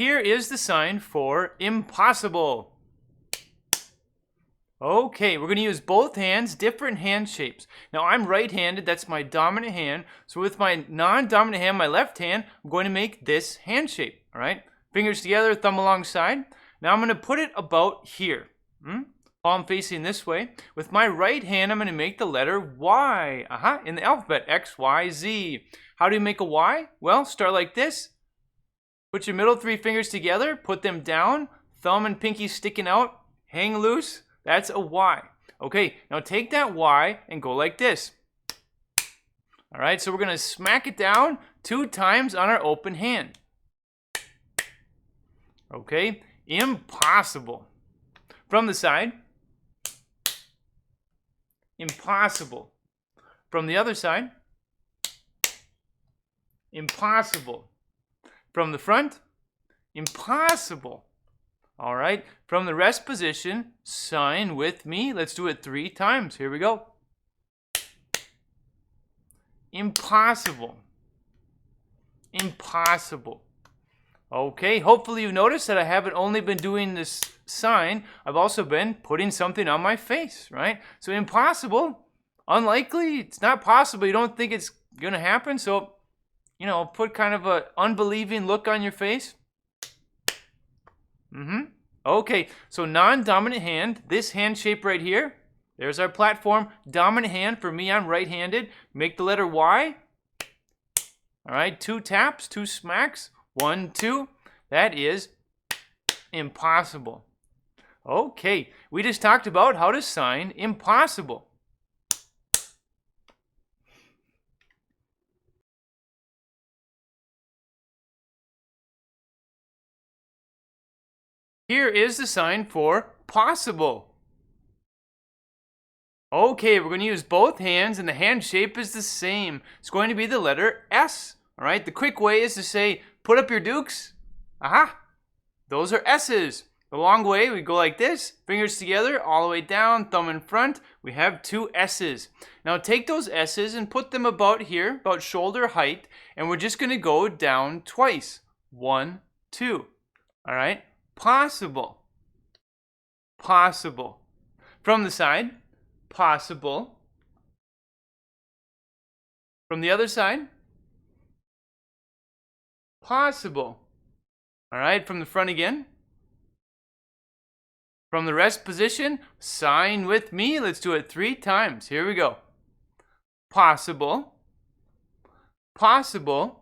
Here is the sign for impossible. Okay, we're going to use both hands, different hand shapes. Now I'm right-handed, that's my dominant hand. So with my non-dominant hand, my left hand, I'm going to make this hand shape, all right? Fingers together, thumb alongside. Now I'm going to put it about here. Palm facing this way. With my right hand, I'm going to make the letter Y. In the alphabet, X, Y, Z. How do you make a Y? Well, start like this. Put your middle three fingers together, put them down, thumb and pinky sticking out, hang loose. That's a Y. Okay, now take that Y and go like this. All right, so we're going to smack it down 2 times on our open hand. Okay, impossible. From the side. Impossible. From the other side. Impossible. From the front. Impossible. All right, from the rest position, sign with me. Let's do it 3 times. Here we go. Impossible. Impossible. Okay, hopefully you noticed that I haven't only been doing this sign, I've also been putting something on my face, right? So impossible, unlikely, it's not possible, you don't think it's gonna happen, so, put kind of an unbelieving look on your face. Okay, so non-dominant hand, this hand shape right here, there's our platform. Dominant hand, for me, I'm right-handed. Make the letter Y. All right, 2 taps, 2 smacks. 1, 2. That is impossible. Okay, we just talked about how to sign impossible. Here is the sign for possible. Okay, we're going to use both hands, and the hand shape is the same. It's going to be the letter S. All right, the quick way is to say, put up your dukes. Those are S's. The long way, we go like this, fingers together, all the way down, thumb in front. We have 2 S's. Now take those S's and put them about here, about shoulder height, and we're just going to go down twice. 1, 2. All right, possible. Possible. From the side, possible. From the other side, possible. All right, from the front again. From the rest position, sign with me. Let's do it 3 times. Here we go. Possible. Possible.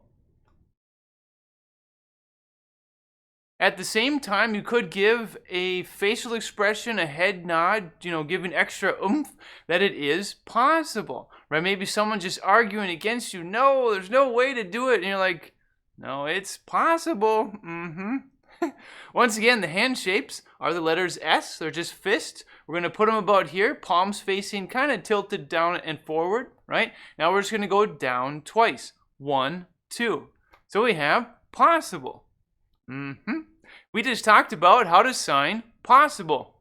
At the same time, you could give a facial expression, a head nod, giving extra oomph that it is possible, right? Maybe someone's just arguing against you. No, there's no way to do it. And you're like, no, it's possible. Once again, the hand shapes are the letters S. They're just fists. We're going to put them about here, palms facing, kind of tilted down and forward, right? Now we're just going to go down twice. 1, 2. So we have possible. We just talked about how to sign possible.